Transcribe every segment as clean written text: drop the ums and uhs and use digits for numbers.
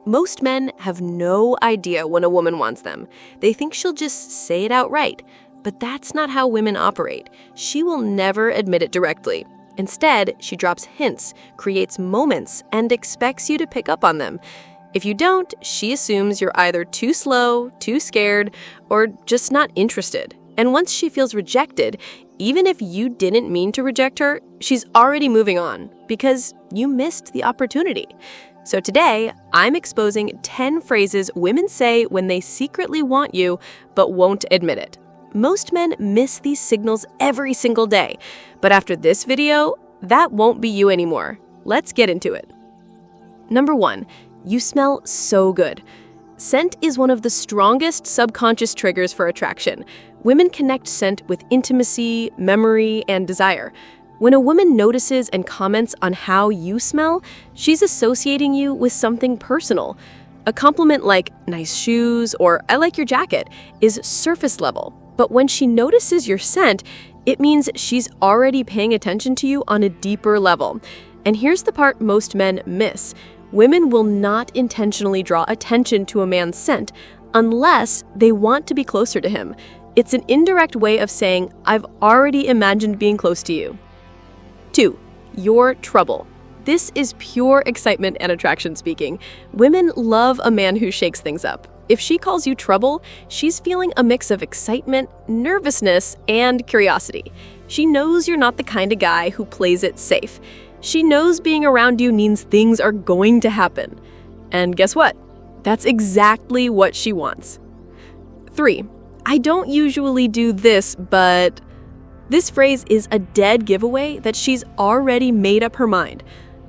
Most men have no idea when a woman wants them. They think she'll just say it outright. But that's not how women operate. She will never admit it directly. Instead, she drops hints, creates moments, and expects you to pick up on them. If you don't, she assumes you're either too slow, too scared, or just not interested. And once she feels rejected, even if you didn't mean to reject her, she's already moving on because you missed the opportunity. So today, I'm exposing 10 phrases women say when they secretly want you but won't admit it. Most men miss these signals every single day, but after this video, that won't be you anymore. Let's get into it. Number 1, you smell so good. Scent is one of the strongest subconscious triggers for attraction. Women connect scent with intimacy, memory, and desire. When a woman notices and comments on how you smell, she's associating you with something personal. A compliment like "nice shoes" or "I like your jacket" is surface level, but when she notices your scent, it means she's already paying attention to you on a deeper level. And here's the part most men miss. Women will not intentionally draw attention to a man's scent unless they want to be closer to him. It's an indirect way of saying, "I've already imagined being close to you." 2, you're trouble. This is pure excitement and attraction speaking. Women love a man who shakes things up. If she calls you trouble, she's feeling a mix of excitement, nervousness, and curiosity. She knows you're not the kind of guy who plays it safe. She knows being around you means things are going to happen. And guess what? That's exactly what she wants. 3, I don't usually do this, but... This phrase is a dead giveaway that she's already made up her mind.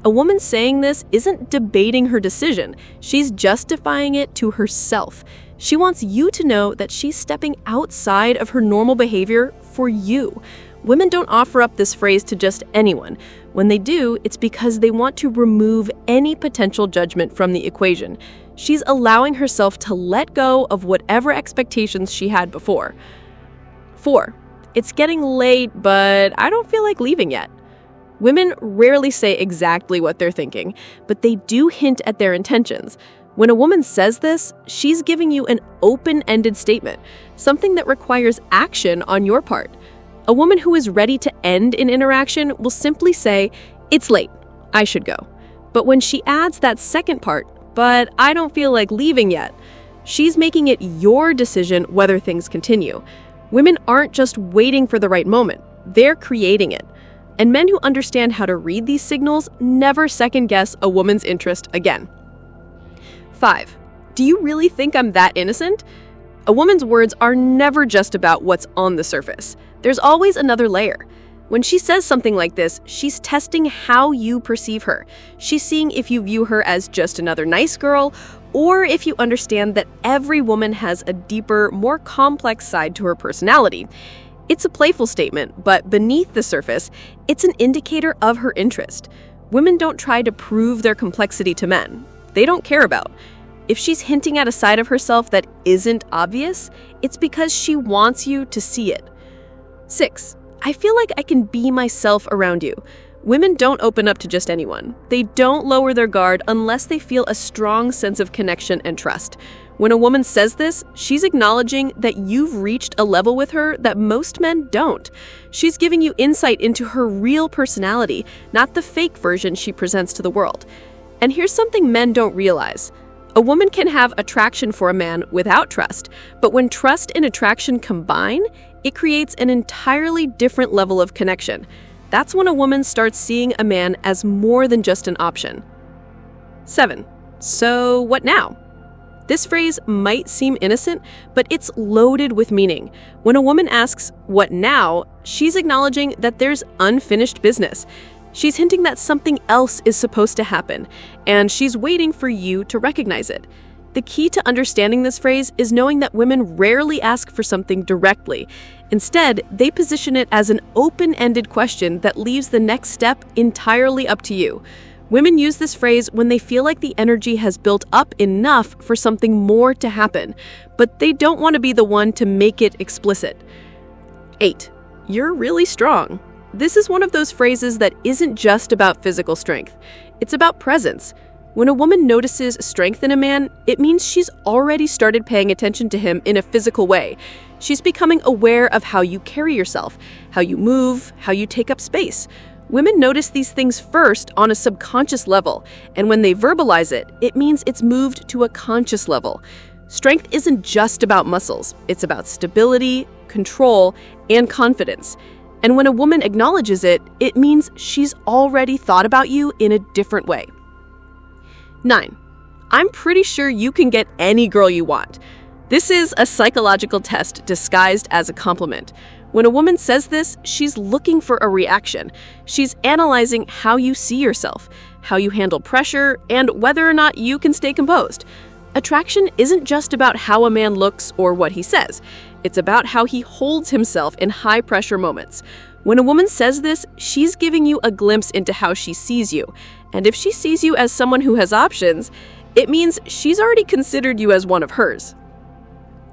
A woman saying this isn't debating her decision. She's justifying it to herself. She wants you to know that she's stepping outside of her normal behavior for you. Women don't offer up this phrase to just anyone. When they do, it's because they want to remove any potential judgment from the equation. She's allowing herself to let go of whatever expectations she had before. 4, it's getting late, but I don't feel like leaving yet. Women rarely say exactly what they're thinking, but they do hint at their intentions. When a woman says this, she's giving you an open-ended statement, something that requires action on your part. A woman who is ready to end an interaction will simply say, "It's late, I should go." But when she adds that second part, "but I don't feel like leaving yet," she's making it your decision whether things continue. Women aren't just waiting for the right moment, they're creating it. And men who understand how to read these signals never second-guess a woman's interest again. 5, do you really think I'm that innocent? A woman's words are never just about what's on the surface. There's always another layer. When she says something like this, she's testing how you perceive her. She's seeing if you view her as just another nice girl, or if you understand that every woman has a deeper, more complex side to her personality. It's a playful statement, but beneath the surface, it's an indicator of her interest. Women don't try to prove their complexity to men. They don't care about. If she's hinting at a side of herself that isn't obvious, it's because she wants you to see it. 6, I feel like I can be myself around you. Women don't open up to just anyone. They don't lower their guard unless they feel a strong sense of connection and trust. When a woman says this, she's acknowledging that you've reached a level with her that most men don't. She's giving you insight into her real personality, not the fake version she presents to the world. And here's something men don't realize. A woman can have attraction for a man without trust, but when trust and attraction combine, it creates an entirely different level of connection. That's when a woman starts seeing a man as more than just an option. 7, so what now? This phrase might seem innocent, but it's loaded with meaning. When a woman asks, "What now?" she's acknowledging that there's unfinished business. She's hinting that something else is supposed to happen, and she's waiting for you to recognize it. The key to understanding this phrase is knowing that women rarely ask for something directly. Instead, they position it as an open-ended question that leaves the next step entirely up to you. Women use this phrase when they feel like the energy has built up enough for something more to happen, but they don't want to be the one to make it explicit. 8, you're really strong. This is one of those phrases that isn't just about physical strength. It's about presence. When a woman notices strength in a man, it means she's already started paying attention to him in a physical way. She's becoming aware of how you carry yourself, how you move, how you take up space. Women notice these things first on a subconscious level, and when they verbalize it, it means it's moved to a conscious level. Strength isn't just about muscles, it's about stability, control, and confidence. And when a woman acknowledges it, it means she's already thought about you in a different way. 9. I'm pretty sure you can get any girl you want. This is a psychological test disguised as a compliment. When a woman says this, she's looking for a reaction. She's analyzing how you see yourself, how you handle pressure, and whether or not you can stay composed. Attraction isn't just about how a man looks or what he says. It's about how he holds himself in high-pressure moments. When a woman says this, she's giving you a glimpse into how she sees you. And if she sees you as someone who has options, it means she's already considered you as one of hers.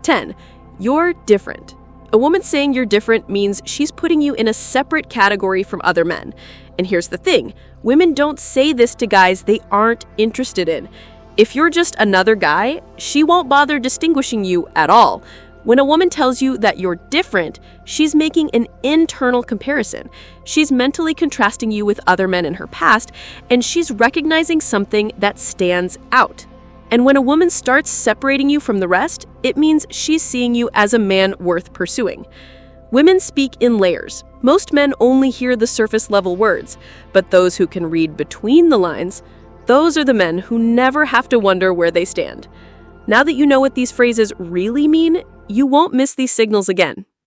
10. You're different. A woman saying you're different means she's putting you in a separate category from other men. And here's the thing, women don't say this to guys they aren't interested in. If you're just another guy, she won't bother distinguishing you at all. When a woman tells you that you're different, she's making an internal comparison. She's mentally contrasting you with other men in her past, and she's recognizing something that stands out. And when a woman starts separating you from the rest, it means she's seeing you as a man worth pursuing. Women speak in layers. Most men only hear the surface-level words, but those who can read between the lines, those are the men who never have to wonder where they stand. Now that you know what these phrases really mean, you won't miss these signals again.